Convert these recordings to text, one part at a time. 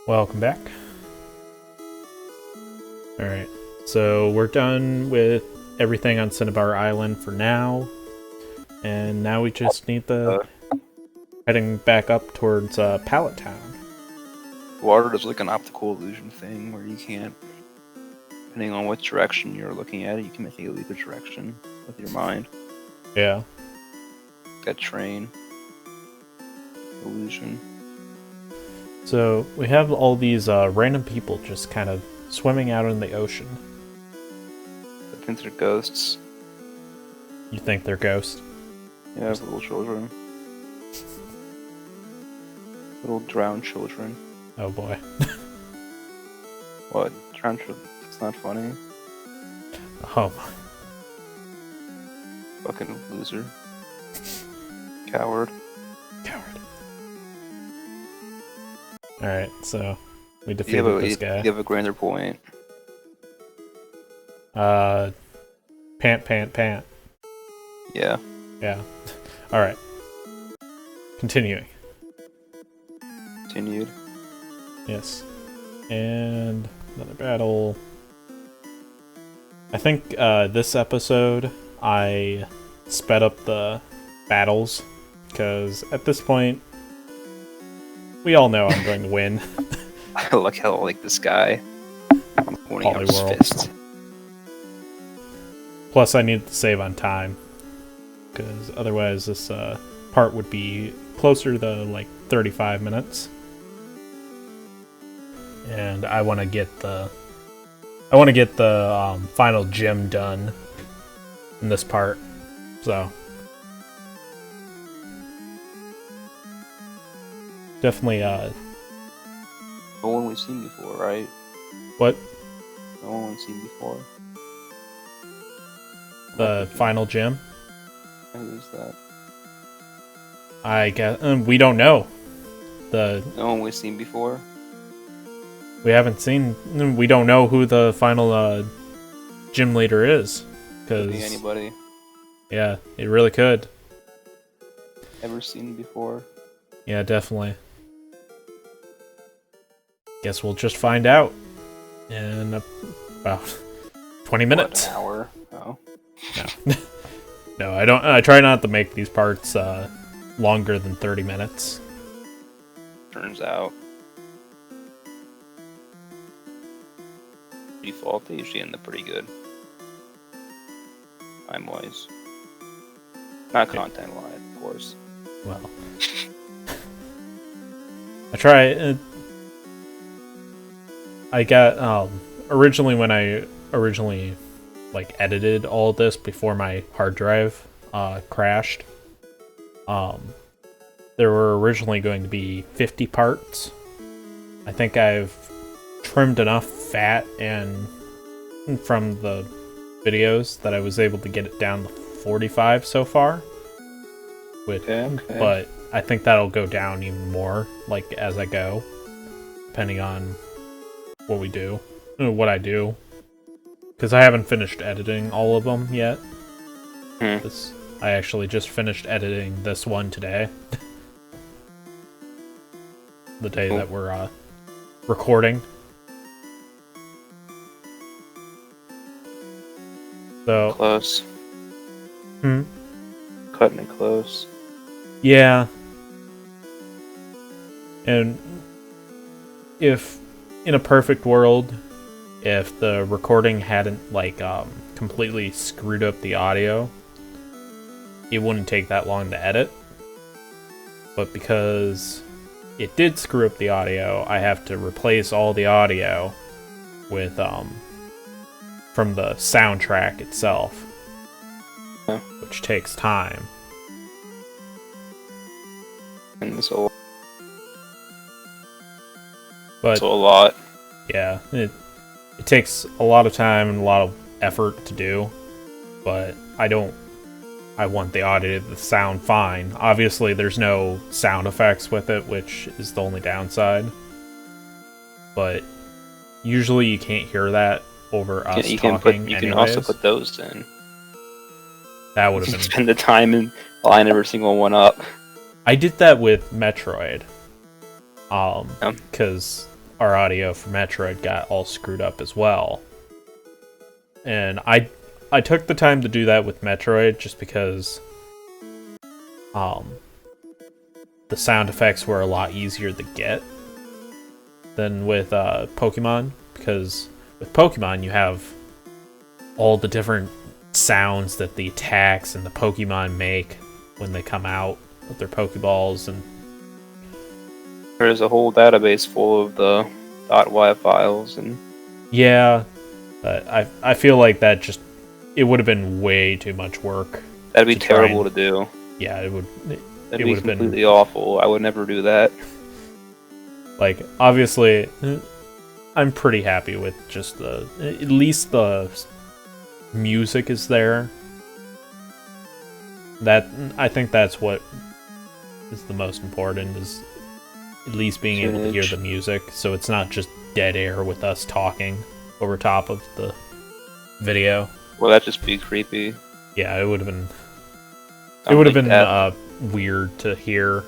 Welcome back. Alright, so we're done with everything on Cinnabar Island for now. And now we just need the heading back up towards Pallet Town. Water is like an optical illusion thing where you can't, depending on what direction you're looking at it, you can make it leave a direction with your mind. Yeah. That train illusion. So we have all these random people just kind of swimming out in the ocean. I think they're ghosts. You think they're ghosts? Yeah, little children. Little drowned children. Oh boy. What? Drowned children? It's not funny. Oh. Fucking loser. Coward. Coward. Alright, so we defeated this guy. You have a grander point. Pant, pant, pant. Yeah. Yeah. Alright. Continuing. Continued. Yes. And another battle. I think this episode I sped up the battles because at this point we all know I'm going to win. I like how like this guy pointing out his Polyworld. fist. Plus I need to save on time because otherwise this part would be closer to like 35 minutes. And I want to get the final gym done in this part. So definitely No one we've seen before, right? what? No one we've seen before. The final gym? Who's that? I guess we don't know. No one we've seen before. We don't know who the final gym leader is. Could be Because anybody. yeah, it really could. Ever seen before. Yeah, definitely. Guess we'll just find out in about 20 minutes. What, an hour? Oh. No. No, I don't. I try not to make these parts longer than 30 minutes. Turns out. Default, they usually end up pretty good. Time-wise. Not content-wise, of course. Well, I try. I got originally when I like edited all this before my hard drive crashed. There were originally going to be 50 parts. I think I've trimmed enough fat and from the videos that I was able to get it down to 45 so far. Okay. But I think that'll go down even more, like as I go, depending on what we do, what I do, because I haven't finished editing all of them yet. I actually just finished editing this one today, the day that we're recording. So Close. Cutting it close. yeah, and if in a perfect world, if the recording hadn't like completely screwed up the audio, it wouldn't take that long to edit. But because it did screw up the audio, I have to replace all the audio with from the soundtrack itself, Yeah. which takes time. And so But a lot. yeah, it takes a lot of time and a lot of effort to do, but I want the audio to sound fine. Obviously, there's no sound effects with it, which is the only downside. But usually you can't hear that over us talking. You can also put those in. That would You have been. spend the time and line every single one up. I did that with Metroid. Because our audio for Metroid got all screwed up as well. And I took the time to do that with Metroid just because the sound effects were a lot easier to get than with Pokemon, because with Pokemon you have all the different sounds that the attacks and the Pokemon make when they come out with their Pokeballs, and There's a whole database full of the .y files, and yeah, but I feel like that just, it would have been way too much work. that'd be terrible to do. Yeah, it would. That'd It be would have been completely awful. I would never do that. like, obviously, I'm pretty happy with just at least the music is there. That, I think that's what is the most important, is at least being able to hear the music, so it's not just dead air with us talking over top of the video. Well, that'd just be creepy. Yeah, it would have been. Sounds It would have like been that. weird to hear.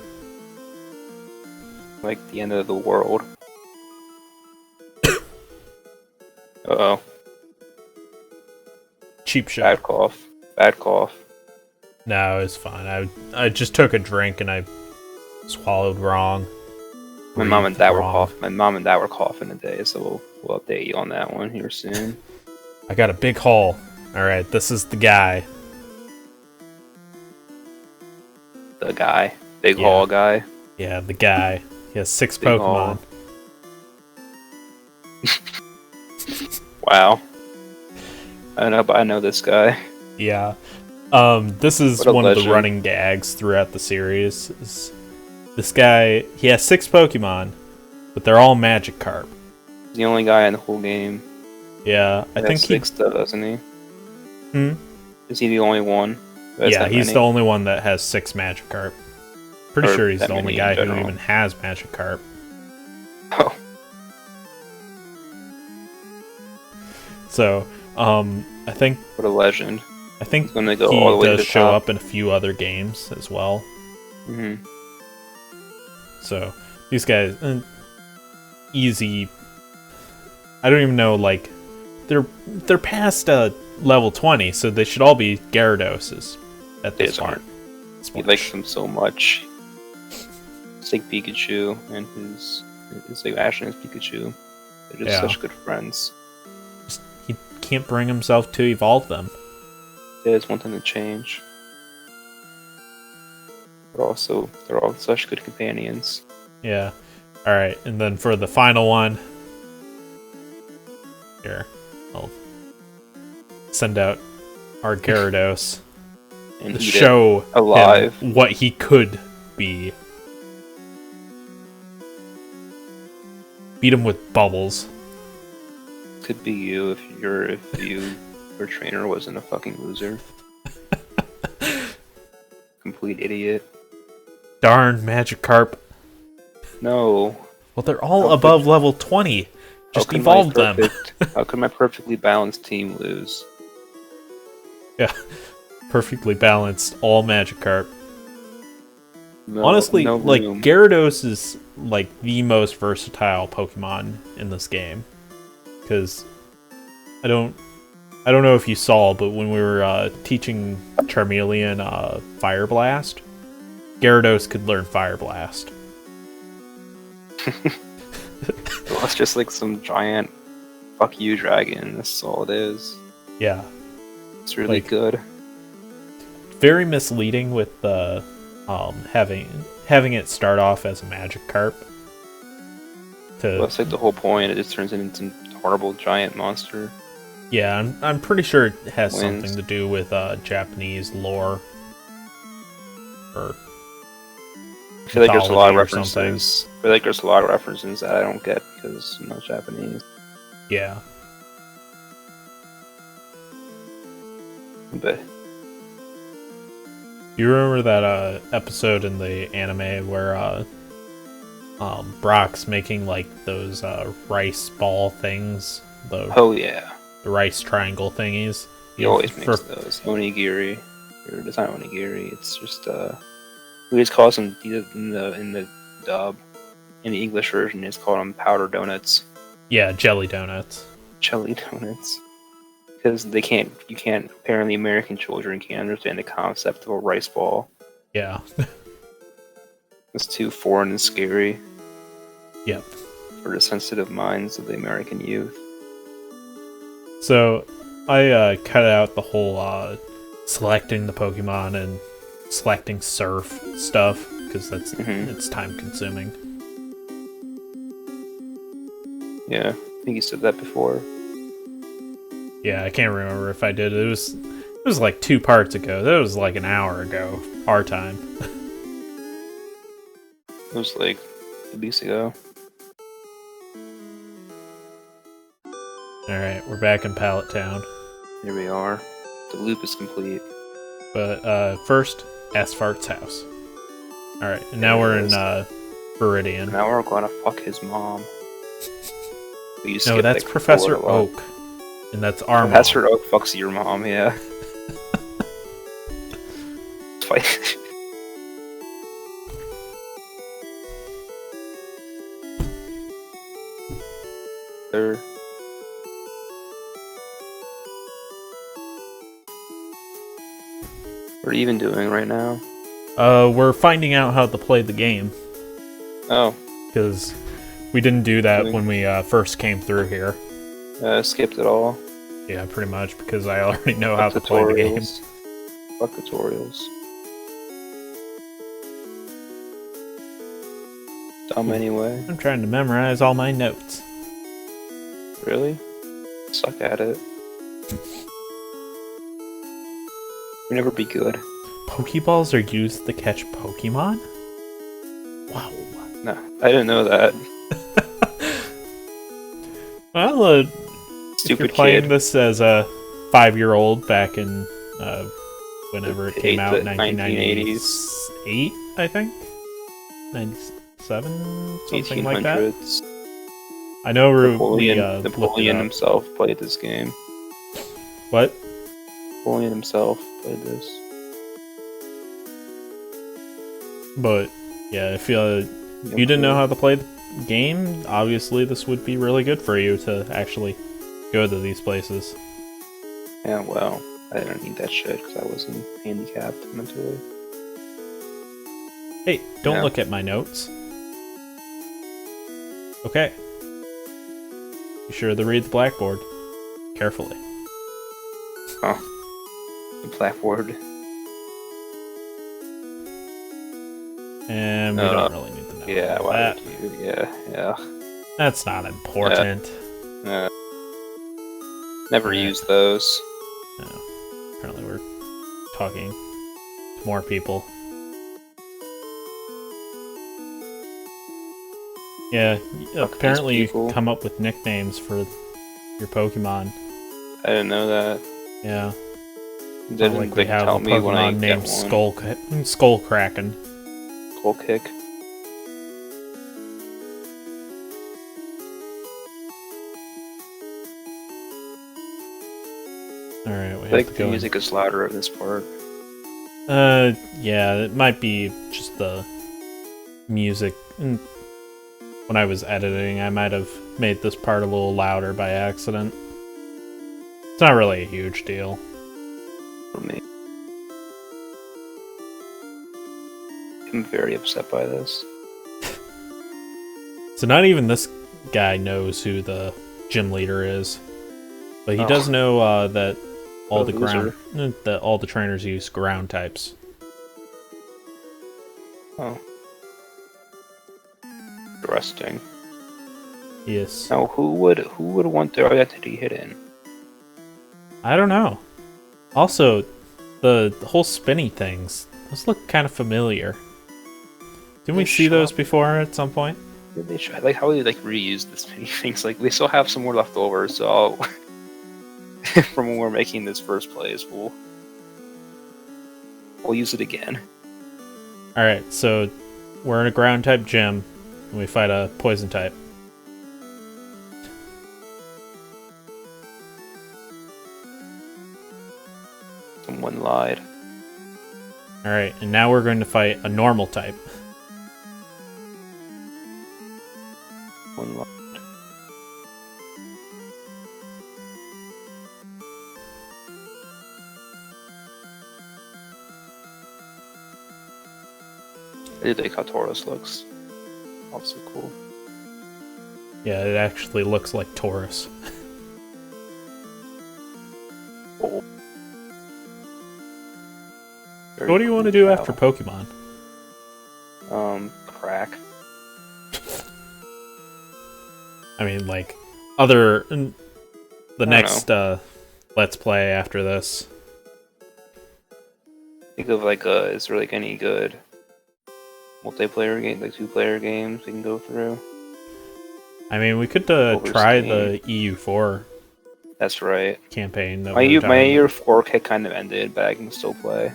Like the end of the world. Uh-oh. Cheap shot. Bad cough. Bad cough. No, it's fine. I just took a drink and I swallowed wrong. My mom and dad were wrong. coughing. My mom and dad were coughing today, so we'll update you on that one here soon. I got a big haul. All right, this is the guy. The guy, big Yeah. haul guy. Yeah, the guy. He has 6 Big Pokemon. haul. Wow. I don't know, but I know this guy. Yeah. This is What a one of the legend. running gags throughout the series. This guy, he has 6 Pokemon, but they're all Magikarp. He's the only guy in the whole game. Yeah, I He think has 6 stuff, doesn't he? Hmm? Is he the only one? That's Yeah, not he's many. the only one that has 6 Magikarp. Pretty Or sure he's that the only many guy in who general. even has Magikarp. Oh, So, I think what a legend. He's gonna go all the way to does the show top. up in a few other games as well. hmm So these guys, easy. I don't even know. Like, they're past level 20, so they should all be Gyarados at They this just point. aren't. He likes them so much. It's like Pikachu and it's like Ash and his Pikachu. They're just Yeah. such good friends. He can't bring himself to evolve them. They just want them to change. But also, they're all such good companions. Yeah. All right, and then for the final one, here, I'll send out our Gyarados And to eat show it alive. him what he could be. Beat him with bubbles. Could be you if your trainer wasn't a fucking loser. Complete idiot. Darn Magikarp. No. Well, they're all How above level 20. How Just could evolve my them. How could my perfectly balanced team lose? Yeah. Perfectly balanced, all Magikarp. No, Honestly, no like, room. Gyarados is, like, the most versatile Pokemon in this game. Because I don't know if you saw, but when we were teaching Charmeleon Fire Blast, Gyarados could learn Fire Blast. Well, it's just like some giant fuck you dragon. That's all it is. Yeah. It's really Like- good. Very misleading with the having it start off as a Magikarp. Well, that's like the whole point. It just turns into some horrible giant monster. Yeah, I'm pretty sure it has Wins. something to do with Japanese lore. Or I feel like there's a lot of mythology or something. references. I feel like there's a lot of references that I don't get because I'm not Japanese. Yeah. But You remember that episode in the anime where Brock's making like those rice ball things, the oh yeah, rice triangle thingies? he always makes those onigiri. Or it's not onigiri. It's just we just call some in the dub in the English version, it's called them powder donuts, Yeah, jelly donuts. jelly donuts, because you can't. Apparently, American children can't understand the concept of a rice ball. Yeah. It's too foreign and scary Yep. for the sensitive minds of the American youth. So, I cut out the whole selecting the Pokemon and selecting surf stuff, because that's it's time consuming. Yeah, I think you said that before. Yeah, I can't remember if I did. It was like 2 parts ago. That was like an hour ago, our time. It was like 2 weeks ago. Alright, we're back in Pallet Town. Here we are. The loop is complete. But first, Asphart's house. Alright, and now we're in Viridian. Now we're gonna fuck his mom. No, that's Professor Oak. And that's our mom. Professor Oak fucks your mom, yeah. Fight. There. What are you even doing right now? We're finding out how to play the game. Oh. Because we didn't do that when we first came through here. Skipped it all. Yeah, pretty much, because I already know how to play the game. Fuck tutorials. Dumb anyway. I'm trying to memorize all my notes. Really? Suck at it. You'll never be good. Pokeballs are used to catch Pokemon? Wow. No, I didn't know that. Well, Stupid if you're playing kid. this as a 5-year-old back in whenever it came out, 1998, I think? 97? Something like that? 1800s. I know Napoleon himself played this game. What? Napoleon himself played this. But, yeah, if you didn't know how to play the game, obviously this would be really good for you to actually go to these places. Yeah, well, I didn't need that shit because I wasn't handicapped mentally. Hey, don't look at my notes. Okay. Be sure to read the blackboard carefully. Oh. The blackboard. And we don't really need to know why that. would you? Yeah. That's not important. Never use those. No. Apparently we're talking to more people. Yeah, apparently you can come up with nicknames for your Pokemon. I didn't know that. Yeah. Didn't like they have tell a me when I Pokemon get named one. Skullkraken. Skull Kick. Alright, we I have think to the go music is louder at this part. Yeah, it might be just the music. When I was editing, I might have made this part a little louder by accident. It's not really a huge deal. For me. I'm very upset by this. So not even this guy knows who the gym leader is. But he does know that all the trainers use ground types. Oh. Interesting. Yes. Now, who would want their identity hidden? I don't know. Also, the whole spinny things, those look kind of familiar. Didn't we see those before at some point? Yeah, they should. Like how they reuse the spinny things. Like they still have some more left over, so from when we're making this first plays, we'll use it again. Alright, so we're in a ground type gym and we fight a poison type. Someone lied. Alright, and now we're going to fight a normal type. do think how Taurus looks. Also cool. Yeah, it actually looks like Taurus. Oh. What do you want to do after Pokemon? Crack. I mean, like, the next Let's Play after this. Think of like is there like any good multiplayer game, like 2-player games we can go through? I mean, we could try the EU4 That's right. campaign. That My year 4 kit kind of ended, but I can still play.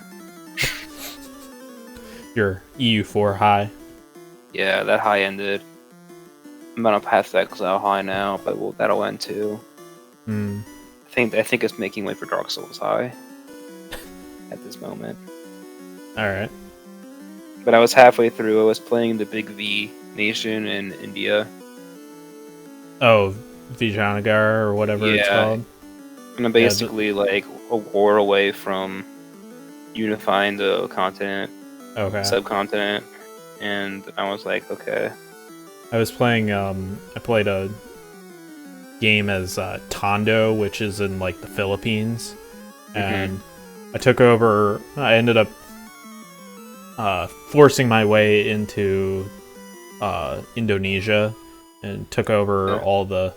Your EU4 high. Yeah, that high ended. I'm on a path to exile high now, but that'll end too. Hmm. I think it's making way for Dark Souls high at this moment. All right. But I was halfway through. I was playing the Big V nation in India. Oh, Vijayanagar or whatever it's called. And I'm basically like a war away from unifying the continent, subcontinent, and I was like, okay. I was playing. I played a game as Tondo, which is in like the Philippines, and I took over. I ended up forcing my way into Indonesia and took over all the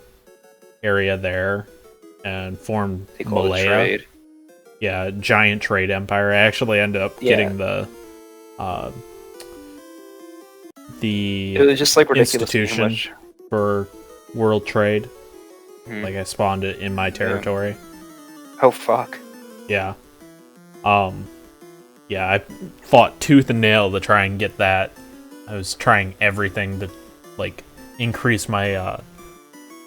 area there and formed Malaya. Yeah, giant trade empire. I actually ended up getting the it was just like institution for world trade. Like I spawned it in my territory. Oh fuck. Yeah. Yeah, I fought tooth and nail to try and get that. I was trying everything to like increase my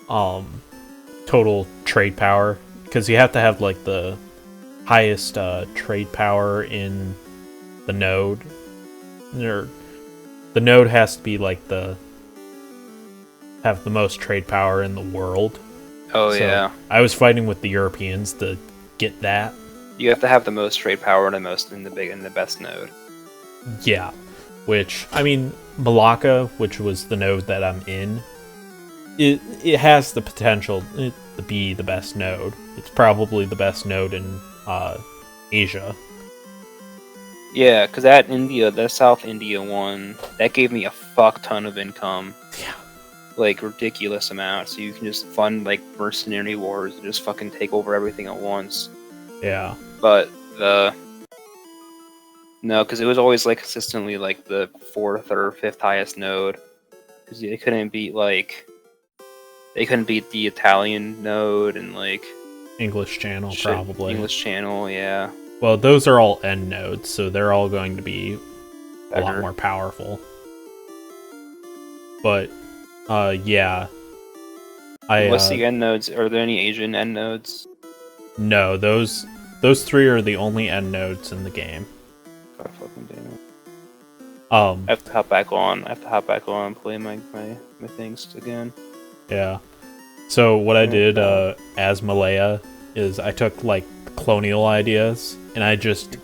total trade power, because you have to have like the highest trade power in the node. The node has to be like have the most trade power in the world. Oh yeah. I was fighting with the Europeans to get that. You have to have the most trade power and the best node. Yeah, which I mean, Malacca, which was the node that I'm in, it has the potential to be the best node. It's probably the best node in Asia. Yeah, because that South India one, that gave me a fuck ton of income. Yeah. Like, ridiculous amounts. So you can just fund, like, mercenary wars and just fucking take over everything at once. Yeah. But no, because it was always, like, consistently, like, the 4th or 5th highest node. Because they couldn't beat the Italian node and, like... English channel, probably. English channel, yeah. Well, those are all end nodes, so they're all going to be a lot more powerful. But, yeah. What's the end nodes? Are there any Asian end nodes? No, those 3 are the only end nodes in the game. God fucking damn it. I have to hop back on. And play my things again. Yeah. So what I did as Malaya is I took like colonial ideas and I just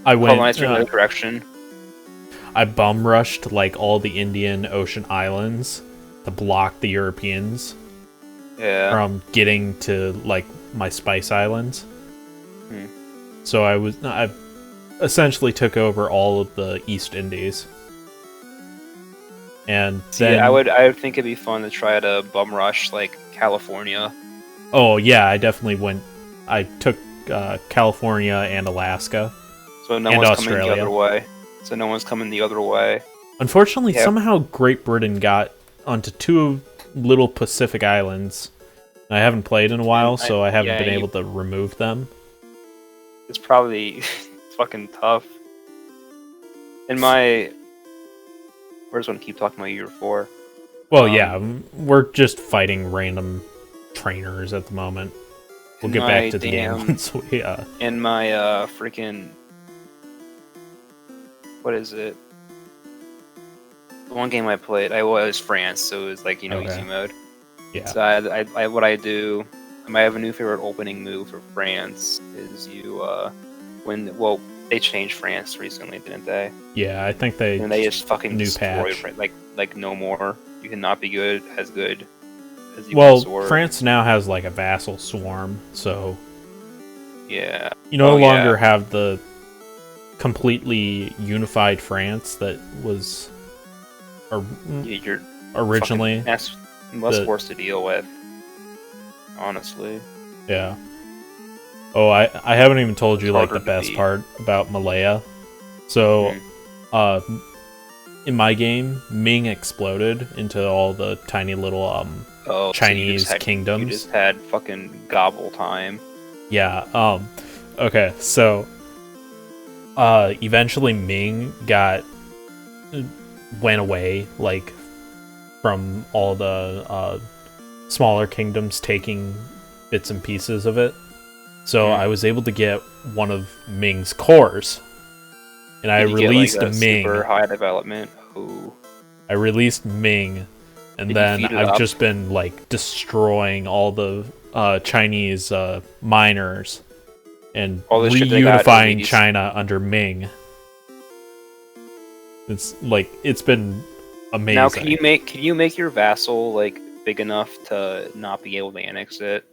I went colonized in another direction. I bum rushed like all the Indian Ocean islands to block the Europeans from getting to like my spice islands. So I essentially took over all of the East Indies. And then I would think it'd be fun to try to bum rush like California. Oh yeah, I definitely went. I took California and Alaska. So no one's coming the other way. Unfortunately, somehow Great Britain got onto 2 little Pacific islands. I haven't played in a while, so I haven't been able to remove them. It's probably fucking tough. I just want to keep talking about year 4. Well, yeah, we're just fighting random trainers at the moment. We'll get back to the game once we... In my freaking... What is it? The one game I played, it was France, so it was like, easy mode. Yeah. So what I do, I have a new favorite opening move for France, is you, They changed France recently, didn't they? Yeah, I think they. And they just fucking new destroyed patch. like no more. You cannot be good as you well, were. France now has like a vassal swarm, so yeah, you no longer have the completely unified France that was you're originally. That's less worse to deal with, honestly. Yeah. Oh, I haven't even told you like the best part about Malaya. So, in my game, Ming exploded into all the tiny little Chinese kingdoms. You just had fucking gobble time. Yeah. Okay. So, eventually Ming went away, like from all the smaller kingdoms taking bits and pieces of it. So I was able to get one of Ming's cores, and I released Ming. Super high development. Ooh. I released Ming, and then I've just been like destroying all the Chinese miners and reunifying China under Ming. It's like it's been amazing. Now, can you make your vassal like big enough to not be able to annex it?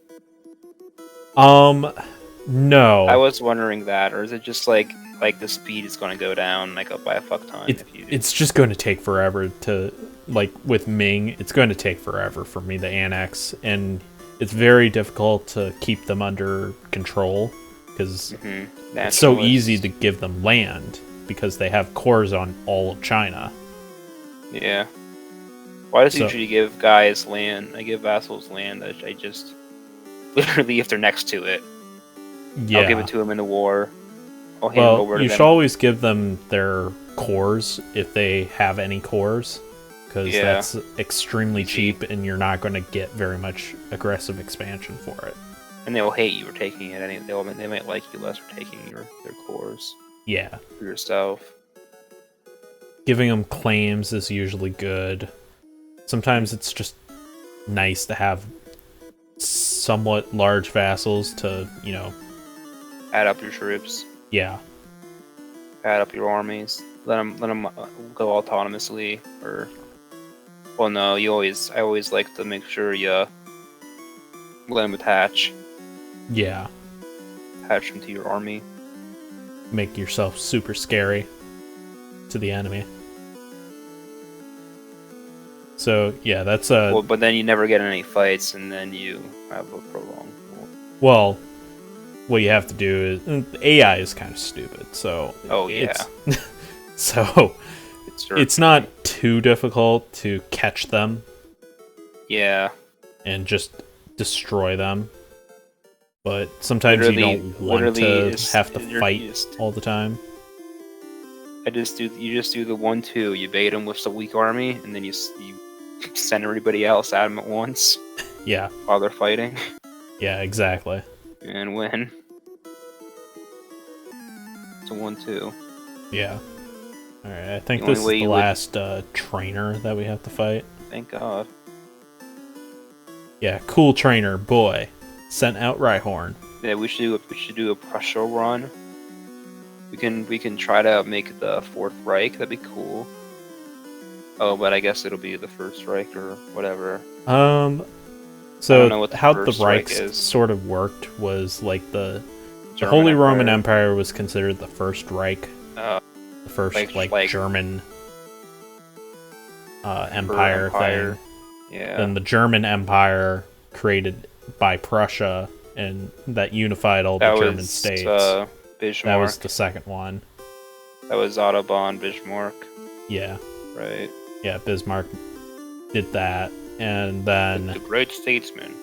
No. I was wondering that, or is it just like the speed is going to go down like up by a fuck ton? It's just going to take forever to like with Ming. It's going to take forever for me to annex, and it's very difficult to keep them under control because it's so easy to give them land because they have cores on all of China. Yeah. Why does usually give guys land? I give vassals land. I just literally if they're next to it. Yeah. I'll give it to them in the war. I'll hand it over to them. You should always give them their cores if they have any cores, because that's extremely cheap and you're not going to get very much aggressive expansion for it. And they will hate you for taking it. They might like you less for taking their cores. Yeah. For yourself. Giving them claims is usually good. Sometimes it's just nice to have somewhat large vassals to, add up your troops. Yeah. Add up your armies. Let them go autonomously, or well, no. I always like to make sure you let them attach. Yeah. Attach them to your army. Make yourself super scary to the enemy. So yeah, that's a. Well, but then you never get in any fights, and then you have a prolonged war. Well, what you have to do is AI is kind of stupid, so. Oh yeah. So, it's not too difficult to catch them. Yeah. And just destroy them, but sometimes you don't want to have to fight all the time. You just do the 1-2. You bait them with the weak army, and then you send everybody else at them at once. Yeah. While they're fighting. Yeah, exactly. And win. It's a 1-2. Yeah. Alright, I think this is the last trainer that we have to fight. Thank God. Yeah, cool trainer, boy. Sent out Rhyhorn. Yeah, we should do a Prussia run. We can try to make the Fourth Reich. That'd be cool. Oh, but I guess it'll be the First Reich or whatever. So how the Reichs sort of worked was like the Holy Roman Empire was considered the First Reich. The first like German empire thing. Yeah. Then the German Empire created by Prussia, and that unified all the German states. Bismarck. That was the second one. That was Autobahn, Bismarck. Yeah. Right. Yeah, Bismarck did that, and then the great statesman.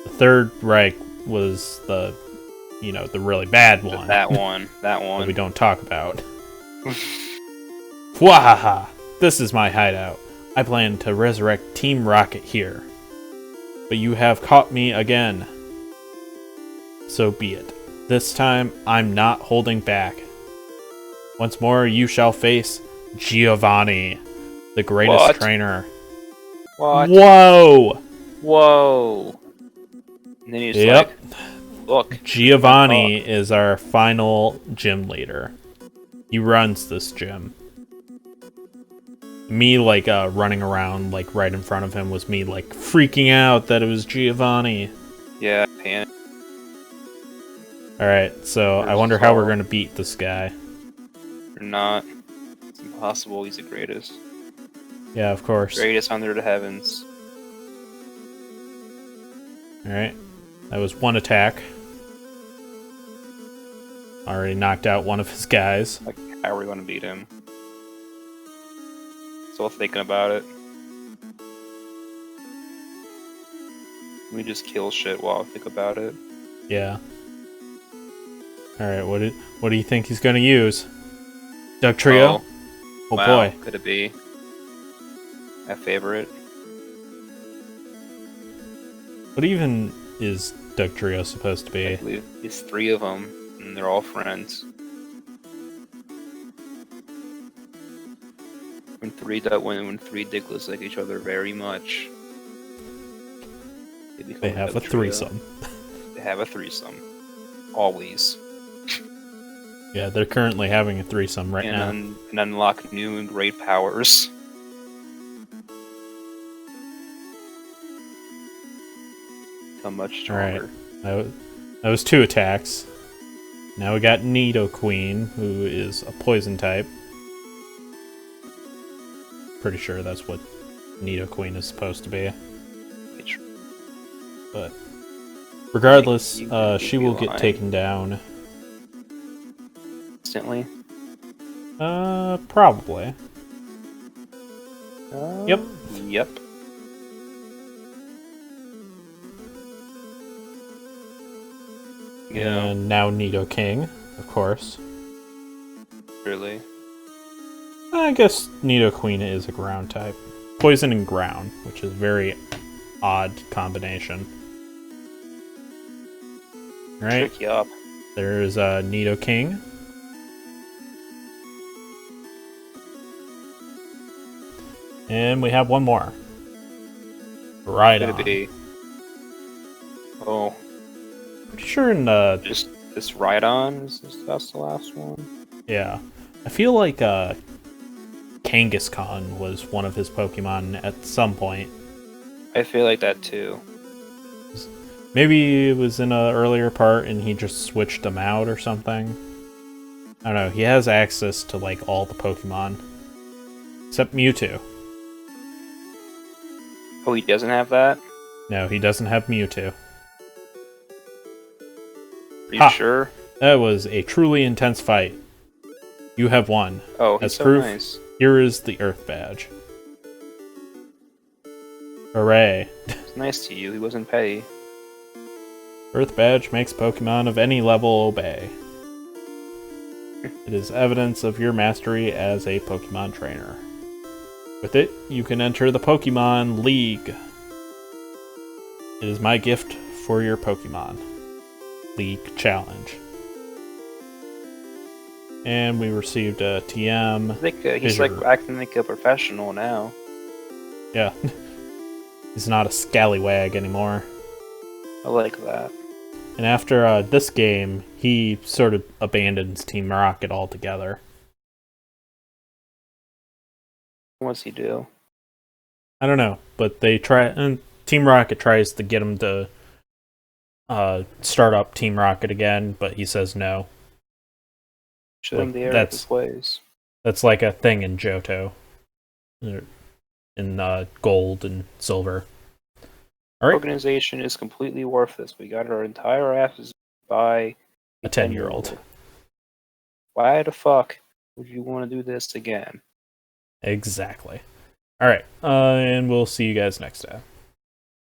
The Third Reich was the really bad one. That one. That we don't talk about. Wahaha! This is my hideout. I plan to resurrect Team Rocket here. But you have caught me again. So be it. This time, I'm not holding back. Once more, you shall face Giovanni, the greatest trainer. What? Whoa! Whoa! And then he's like, look. Giovanni is our final gym leader. He runs this gym. Me, like, running around, like, right in front of him was me, like, freaking out that it was Giovanni. Yeah, panic. Alright, so I wonder how we're gonna beat this guy. Or not. It's impossible, he's the greatest. Yeah, of course. Greatest under the heavens. Alright. That was one attack. Already knocked out one of his guys. Like, how are we gonna beat him? Still thinking about it. Let me just kill shit while I think about it. Yeah. Alright, what do you think he's gonna use? Doug Trio? Oh wow, boy. Could it be? My favorite. What even is Doug Trio supposed to be? I believe it's 3 of them, and they're all friends. When 3 Dicklets like each other very much, they have a threesome. They have a threesome. Always. Yeah, they're currently having a threesome right now. And unlock new and great powers. Become much stronger. Alright, that was 2 attacks. Now we got Nidoqueen, who is a poison type. Pretty sure that's what Nidoqueen is supposed to be. But regardless, she will get taken down. Instantly? Probably. Yep. Yep. Yeah. And now Nidoking, of course. Really? I guess Nidoqueen is a ground type. Poison and ground, which is a very odd combination. Right? Trick you up. There's Nidoking. And we have one more. Right on. Could it be? Oh. Pretty sure in Just this Rhydon, that's the last one? yeah. I feel like Kangaskhan was one of his Pokemon at some point. I feel like that too. Maybe it was in an earlier part and he just switched them out or something. I don't know, he has access to like all the Pokemon. Except Mewtwo. Oh, he doesn't have that? No, he doesn't have Mewtwo. Are you sure? That was a truly intense fight. You have won. Oh, he's as so proof, nice. Here is the Earth Badge. Hooray. It's nice to you, he wasn't petty. Earth Badge makes Pokemon of any level obey. It is evidence of your mastery as a Pokemon trainer. With it, you can enter the Pokemon League. It is my gift for your Pokemon League Challenge. And we received a TM. I think he's like acting like a professional now. Yeah. He's not a scallywag anymore. I like that. And after this game, he sort of abandons Team Rocket altogether. What's he do? I don't know, but they try, and Team Rocket tries to get him to start up Team Rocket again, but he says no. Show him the error of his ways. That's like a thing in Johto, in Gold and Silver. All right. Organization is completely worthless. We got our entire asses by a 10-year-old. Why the fuck would you want to do this again? Exactly. All right, and we'll see you guys next time.